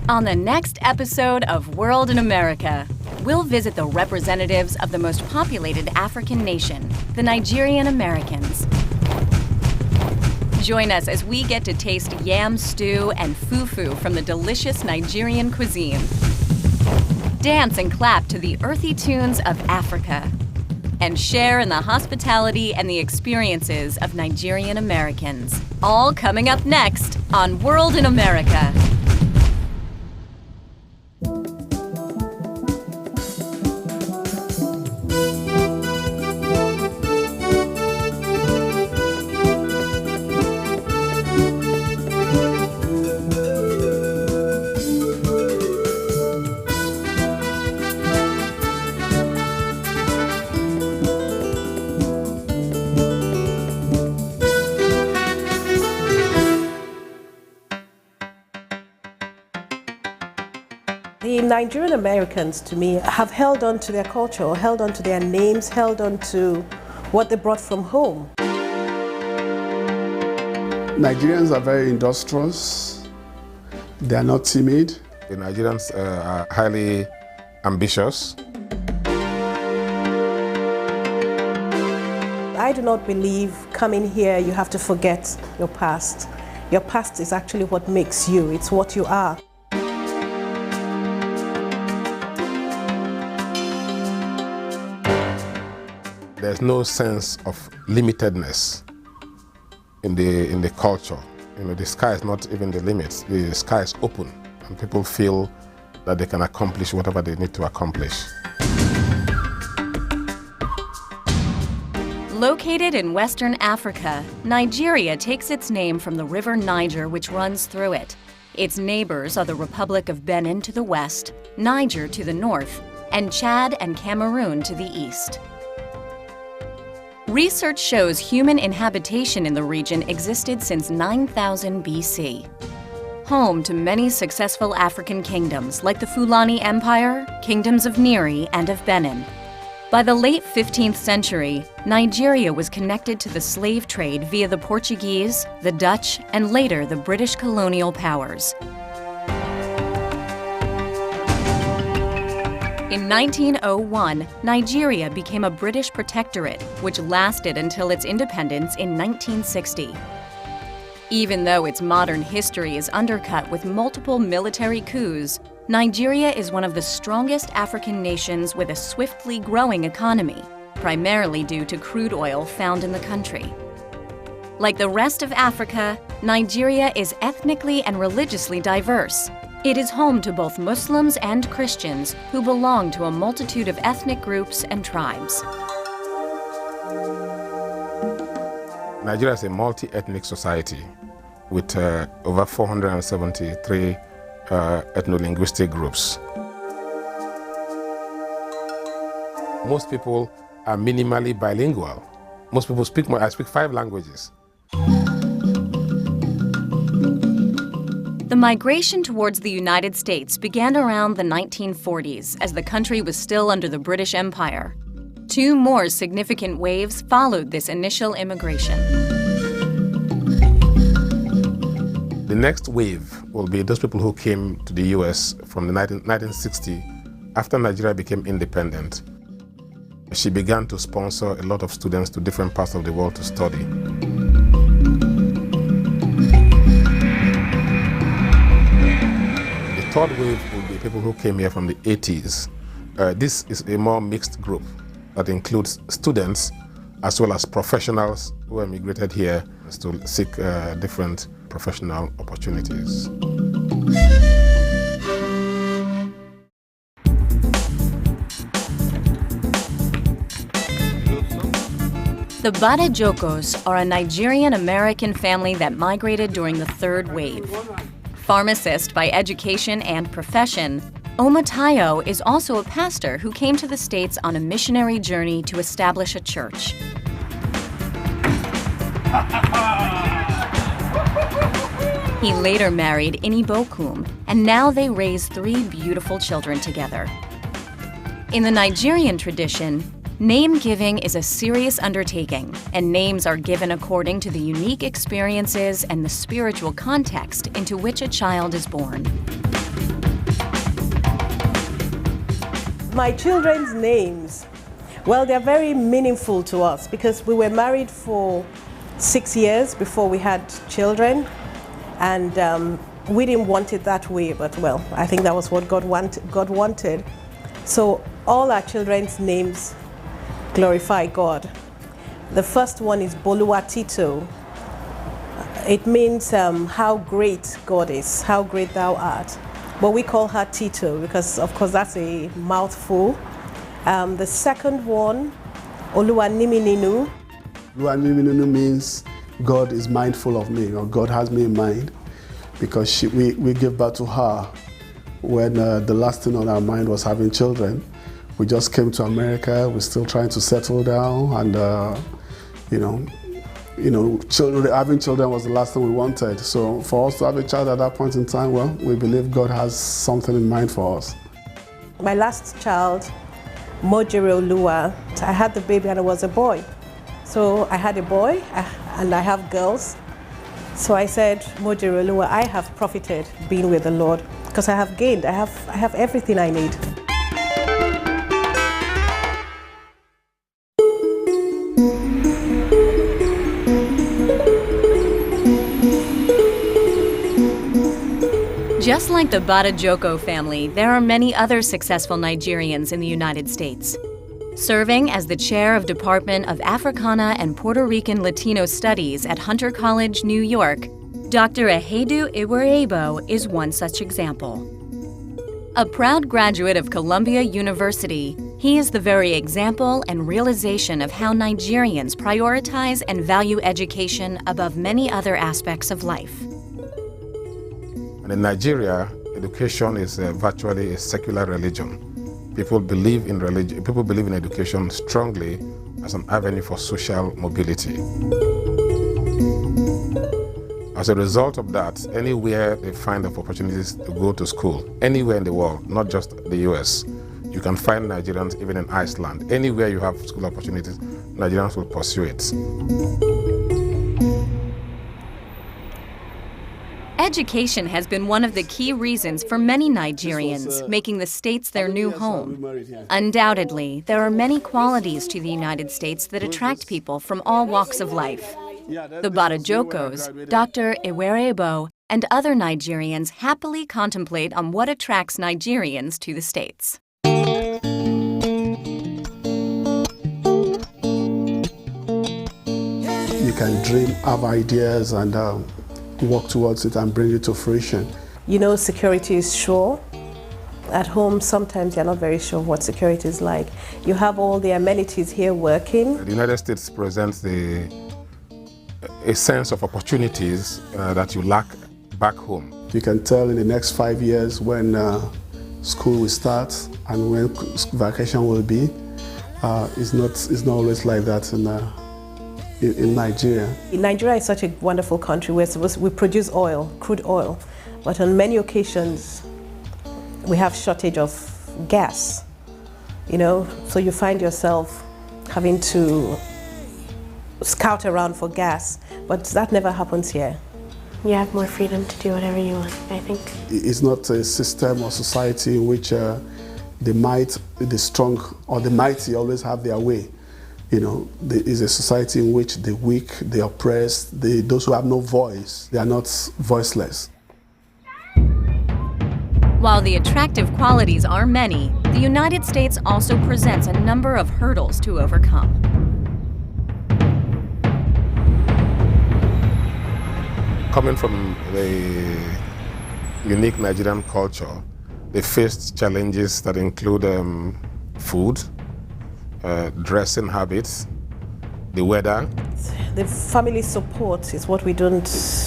On the next episode of World in America, we'll visit the representatives of the most populated African nation, the Nigerian Americans. Join us as we get to taste yam stew and fufu from the delicious Nigerian cuisine. Dance and clap to the earthy tunes of Africa. And share in the hospitality and the experiences of Nigerian Americans. All coming up next on World in America. The Nigerian Americans, to me, have held on to their culture, held on to their names, held on to what they brought from home. Nigerians are very industrious. They are not timid. The Nigerians are highly ambitious. I do not believe coming here you have to forget your past. Your past is actually what makes you. It's what you are. There's no sense of limitedness in the culture. The sky is not even the limit. The sky is open, and people feel that they can accomplish whatever they need to accomplish. Located in Western Africa, Nigeria takes its name from the river Niger, which runs through it. Its neighbors are the Republic of Benin to the west, Niger to the north, and Chad and Cameroon to the east. Research shows human inhabitation in the region existed since 9000 BC. Home to many successful African kingdoms like the Fulani Empire, kingdoms of Neri, and of Benin. By the late 15th century, Nigeria was connected to the slave trade via the Portuguese, the Dutch, and later the British colonial powers. In 1901, Nigeria became a British protectorate, which lasted until its independence in 1960. Even though its modern history is undercut with multiple military coups, Nigeria is one of the strongest African nations with a swiftly growing economy, primarily due to crude oil found in the country. Like the rest of Africa, Nigeria is ethnically and religiously diverse. It is home to both Muslims and Christians who belong to a multitude of ethnic groups and tribes. Nigeria is a multi-ethnic society with over 473 ethno-linguistic groups. Most people are minimally bilingual. Most people speak I speak 5 languages. The migration towards the United States began around the 1940s as the country was still under the British Empire. 2 more significant waves followed this initial immigration. The next wave will be those people who came to the US from the 1960 after Nigeria became independent. She began to sponsor a lot of students to different parts of the world to study. The third wave will be people who came here from the 80s. This is a more mixed group that includes students as well as professionals who emigrated here to seek different professional opportunities. The Badejokos are a Nigerian-American family that migrated during the third wave. Pharmacist by education and profession, Omatayo is also a pastor who came to the States on a missionary journey to establish a church. He later married Inibokum, and now they raise 3 beautiful children together. In the Nigerian tradition, name-giving is a serious undertaking, and names are given according to the unique experiences and the spiritual context into which a child is born. My children's names, well, they're very meaningful to us because we were married for 6 years before we had children, and we didn't want it that way, but well, I think that was what God wanted. So all our children's names glorify God. The first one is Boluwatito. It means how great God is, how great thou art. But we call her Tito because, of course, that's a mouthful. The second one, Oluwanimininu. Oluwanimininu means God is mindful of me, or God has me in mind, because we gave birth to her when the last thing on our mind was having children. We just came to America. We're still trying to settle down, and having children was the last thing we wanted. So for us to have a child at that point in time, well, we believe God has something in mind for us. My last child, Mojere Oluwa, I had the baby and it was a boy. So I had a boy and I have girls. So I said, Mojere Oluwa, I have profited being with the Lord because I have gained. I have everything I need. Just like the Badajoko family, there are many other successful Nigerians in the United States. Serving as the chair of Department of Africana and Puerto Rican Latino Studies at Hunter College, New York, Dr. Ehedu Iwerebo is one such example. A proud graduate of Columbia University, he is the very example and realization of how Nigerians prioritize and value education above many other aspects of life. And in Nigeria, education is virtually a secular religion. People believe in religion. People believe in education strongly as an avenue for social mobility. As a result of that, anywhere they find of opportunities to go to school, anywhere in the world, not just the US, you can find Nigerians even in Iceland. Anywhere you have school opportunities, Nigerians will pursue it. Education has been one of the key reasons for many Nigerians making the States their new home. Undoubtedly, there are many qualities to the United States that attract people from all walks of life. The Badajokos, Dr. Iwerebo, and other Nigerians happily contemplate on what attracts Nigerians to the States. You can dream, have ideas, and work towards it and bring it to fruition. You know, security is sure. At home, sometimes you're not very sure what security is like. You have all the amenities here working. The United States presents a sense of opportunities that you lack back home. You can tell in the next 5 years when school will start and when vacation will be. It's not always like that in Nigeria. Nigeria is such a wonderful country. We produce oil, crude oil, but on many occasions we have shortage of gas, you know, so you find yourself having to scout around for gas, but that never happens here. You have more freedom to do whatever you want, I think. It's not a system or society in which the strong or the mighty always have their way. You know, there is a society in which the weak, the oppressed, those who have no voice, they are not voiceless. While the attractive qualities are many, the United States also presents a number of hurdles to overcome. Coming from the unique Nigerian culture, they faced challenges that include food, dressing habits, the weather. The family support is what we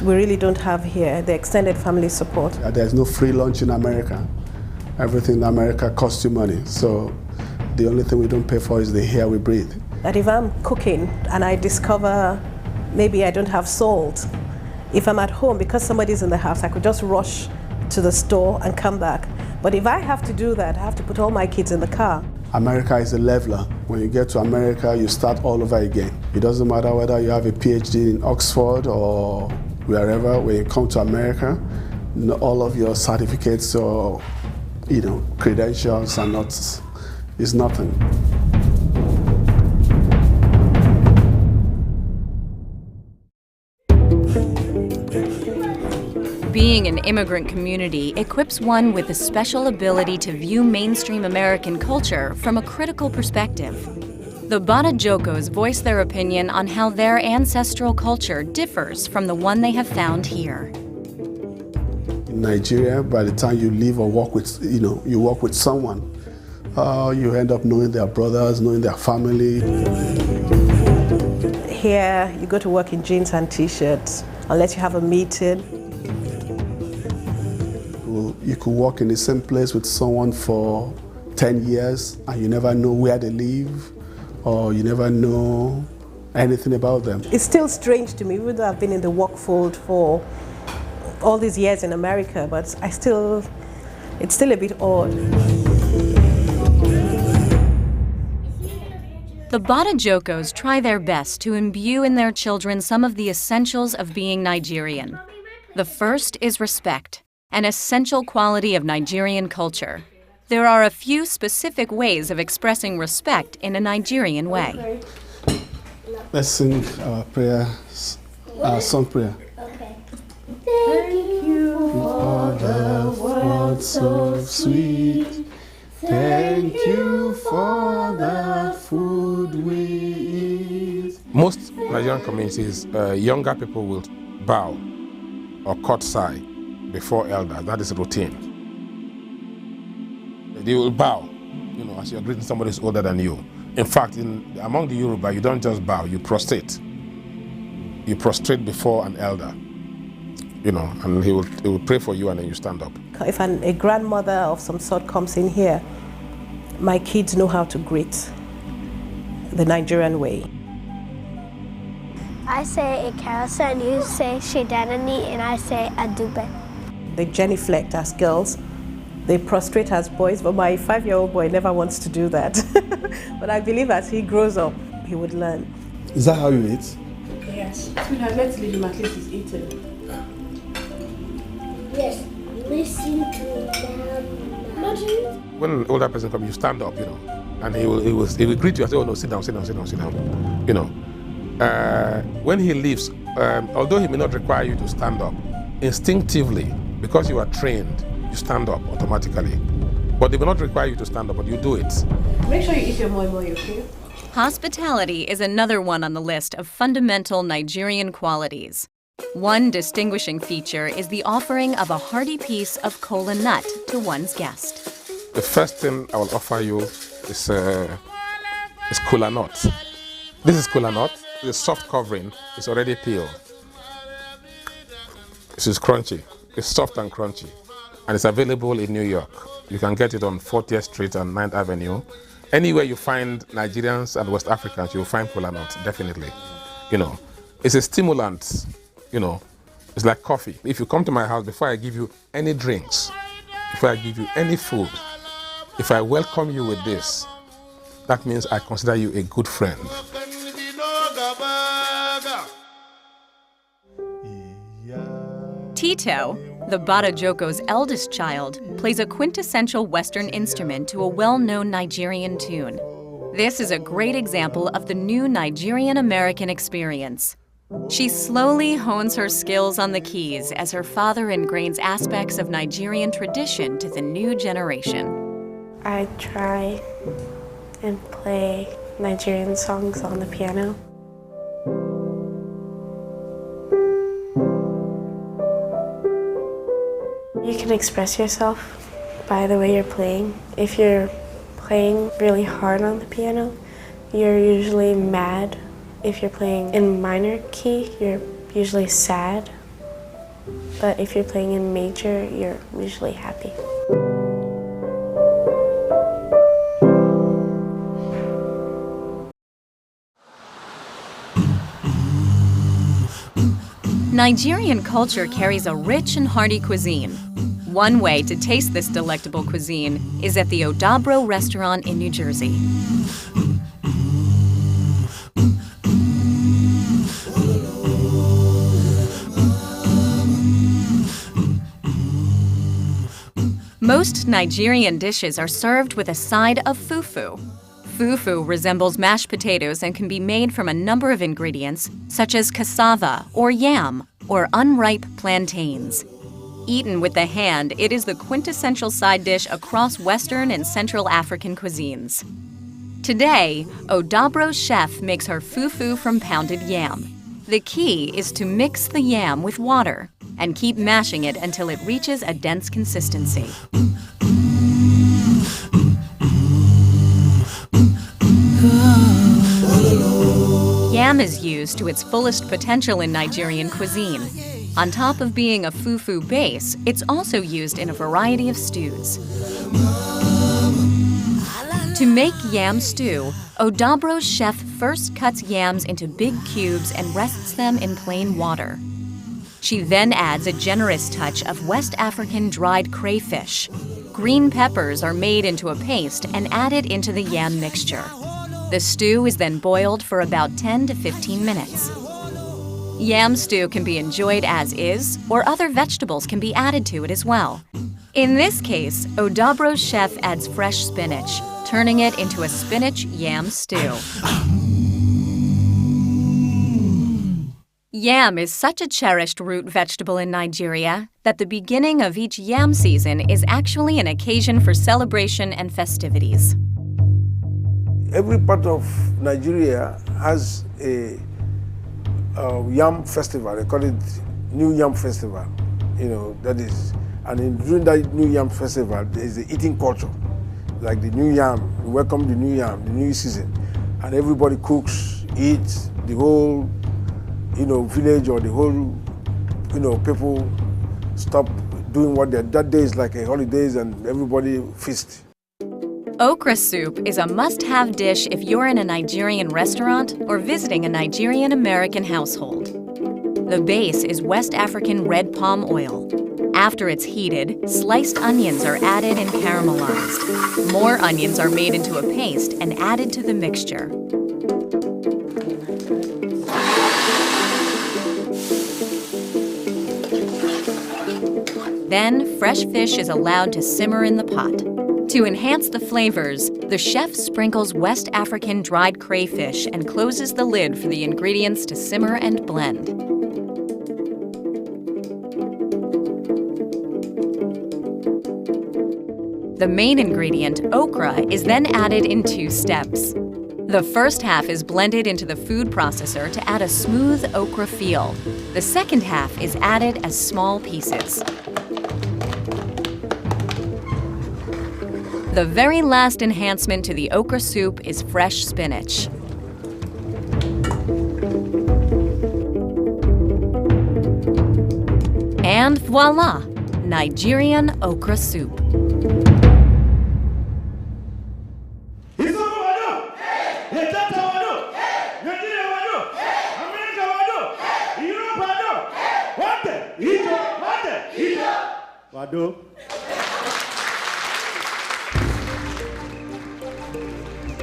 really don't have here, the extended family support. There's no free lunch in America. Everything in America costs you money. So the only thing we don't pay for is the air we breathe. That if I'm cooking and I discover maybe I don't have salt, if I'm at home, because somebody's in the house, I could just rush to the store and come back. But if I have to do that, I have to put all my kids in the car. America is a leveler. When you get to America, you start all over again. It doesn't matter whether you have a PhD in Oxford or wherever. When you come to America, all of your certificates or credentials are not is nothing. Being an immigrant community equips one with a special ability to view mainstream American culture from a critical perspective. The Badajokos voice their opinion on how their ancestral culture differs from the one they have found here. In Nigeria, by the time you live or work with, you work with someone, you end up knowing their brothers, knowing their family. Here, you go to work in jeans and t-shirts, unless you have a meeting. You could work in the same place with someone for 10 years and you never know where they live or you never know anything about them. It's still strange to me, even though I've been in the workforce for all these years in America, but it's still a bit odd. The Badajokos try their best to imbue in their children some of the essentials of being Nigerian. The first is respect, an essential quality of Nigerian culture. There are a few specific ways of expressing respect in a Nigerian way. Let's sing our prayer, our song prayer. Okay. Thank you for the words so sweet. Thank you for the food we eat. Most Nigerian communities, younger people will bow or curtsy before elders. That is routine. They will bow, as you're greeting somebody who's older than you. In fact, among the Yoruba, you don't just bow, you prostrate. You prostrate before an elder, and he will pray for you and then you stand up. If a grandmother of some sort comes in here, my kids know how to greet the Nigerian way. I say Ikarasa and you say Shedanani and I say Adube. They genuflect as girls, they prostrate as boys, but my 5-year-old boy never wants to do that. But I believe as he grows up, he would learn. Is that how you eat? Yes. Sweetheart, let's leave him, at least he's eating. Yes, listen to them. When an older person comes, you stand up, and he will greet you and say, "Oh no, sit down, sit down, sit down, sit down." When he leaves, although he may not require you to stand up, instinctively, because you are trained, you stand up automatically. But they will not require you to stand up, but you do it. Make sure you eat your moi moi, okay? Hospitality is another one on the list of fundamental Nigerian qualities. One distinguishing feature is the offering of a hearty piece of kola nut to one's guest. The first thing I will offer you is kola nut. This is kola nut. The soft covering is already peeled. This is crunchy. It's soft and crunchy. And it's available in New York. You can get it on 40th Street and 9th Avenue. Anywhere you find Nigerians and West Africans, you'll find kola nut, definitely. It's a stimulant. It's like coffee. If you come to my house, before I give you any drinks, before I give you any food, if I welcome you with this, that means I consider you a good friend. Tito, the Badajokos' eldest child, plays a quintessential Western instrument to a well-known Nigerian tune. This is a great example of the new Nigerian-American experience. She slowly hones her skills on the keys as her father ingrains aspects of Nigerian tradition to the new generation. I try and play Nigerian songs on the piano. You can express yourself by the way you're playing. If you're playing really hard on the piano, you're usually mad. If you're playing in minor key, you're usually sad. But if you're playing in major, you're usually happy. Nigerian culture carries a rich and hearty cuisine. One way to taste this delectable cuisine is at the Odabro restaurant in New Jersey. Most Nigerian dishes are served with a side of fufu. Fufu resembles mashed potatoes and can be made from a number of ingredients, such as cassava or yam or unripe plantains. Eaten with the hand, it is the quintessential side dish across Western and Central African cuisines. Today, Odabro's chef makes her fufu from pounded yam. The key is to mix the yam with water and keep mashing it until it reaches a dense consistency. Yam is used to its fullest potential in Nigerian cuisine. On top of being a fufu base, it's also used in a variety of stews. To make yam stew, Odabro's chef first cuts yams into big cubes and rests them in plain water. She then adds a generous touch of West African dried crayfish. Green peppers are made into a paste and added into the yam mixture. The stew is then boiled for about 10 to 15 minutes. Yam stew can be enjoyed as is, or other vegetables can be added to it as well. In this case, Odabro's chef adds fresh spinach, turning it into a spinach yam stew. Yam is such a cherished root vegetable in Nigeria that the beginning of each yam season is actually an occasion for celebration and festivities. Every part of Nigeria has a yam festival. They call it New Yam Festival. That is, and during that New Yam Festival, there is the eating culture. Like the new yam, we welcome the new yam, the new season, and everybody cooks, eats. The whole, village or the whole, people stop doing what they're. That day is like a holidays, and everybody feast. Okra soup is a must-have dish if you're in a Nigerian restaurant or visiting a Nigerian American household. The base is West African red palm oil. After it's heated, sliced onions are added and caramelized. More onions are made into a paste and added to the mixture. Then, fresh fish is allowed to simmer in the pot. To enhance the flavors, the chef sprinkles West African dried crayfish and closes the lid for the ingredients to simmer and blend. The main ingredient, okra, is then added in 2 steps. The first half is blended into the food processor to add a smooth okra feel. The second half is added as small pieces. The very last enhancement to the okra soup is fresh spinach. And voila! Nigerian okra soup.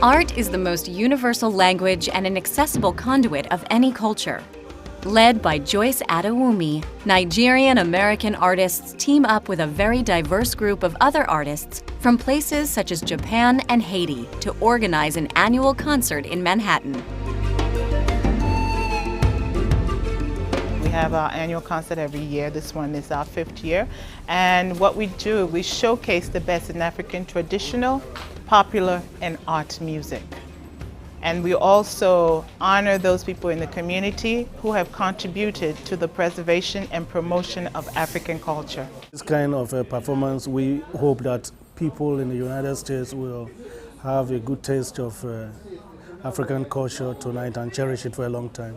Art is the most universal language and an accessible conduit of any culture. Led by Joyce Adewumi, Nigerian American artists team up with a very diverse group of other artists from places such as Japan and Haiti to organize an annual concert in Manhattan. We have our annual concert every year. This one is our 5th year. And what we do, we showcase the best in African traditional, popular, and art music. And we also honor those people in the community who have contributed to the preservation and promotion of African culture. This kind of a performance, we hope that people in the United States will have a good taste of African culture tonight and cherish it for a long time.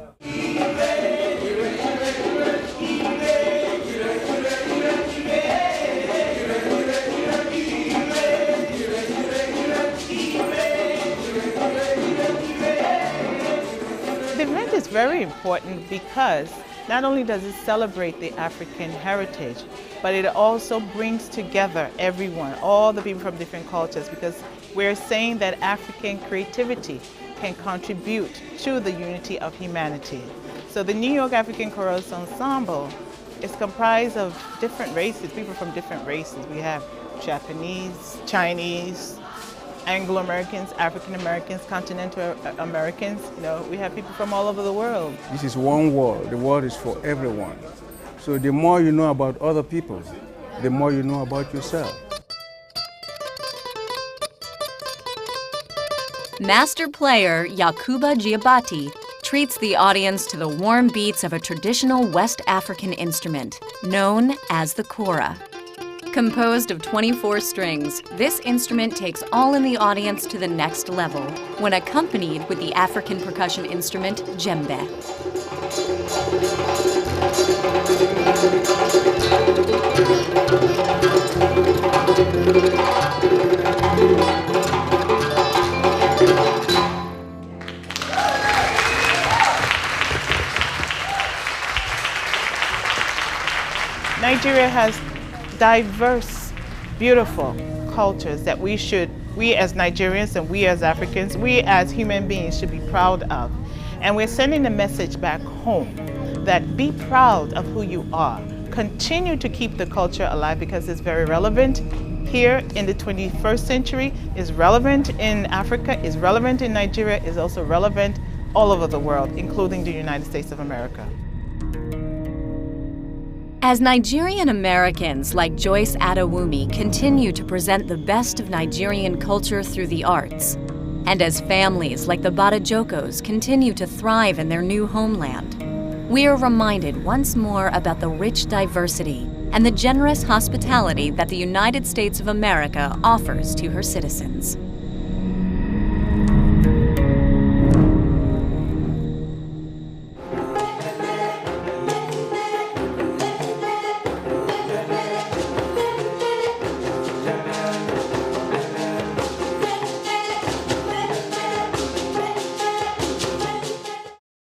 It's very important because not only does it celebrate the African heritage, but it also brings together everyone, all the people from different cultures, because we're saying that African creativity can contribute to the unity of humanity. So the New York African Chorus Ensemble is comprised of different races, people from different races. We have Japanese, Chinese, Anglo-Americans, African-Americans, continental Americans. You know, we have people from all over the world. This is one world. The world is for everyone. So the more you know about other people, the more you know about yourself. Master player Yakuba Giabati treats the audience to the warm beats of a traditional West African instrument known as the kora. Composed of 24 strings, this instrument takes all in the audience to the next level when accompanied with the African percussion instrument djembe. Nigeria has diverse, beautiful cultures that we as Nigerians and we as Africans, we as human beings should be proud of. And we're sending a message back home that be proud of who you are. Continue to keep the culture alive because it's very relevant here in the 21st century, is relevant in Africa, is relevant in Nigeria, is also relevant all over the world, including the United States of America. As Nigerian Americans like Joyce Adewumi continue to present the best of Nigerian culture through the arts, and as families like the Badajokos continue to thrive in their new homeland, we are reminded once more about the rich diversity and the generous hospitality that the United States of America offers to her citizens.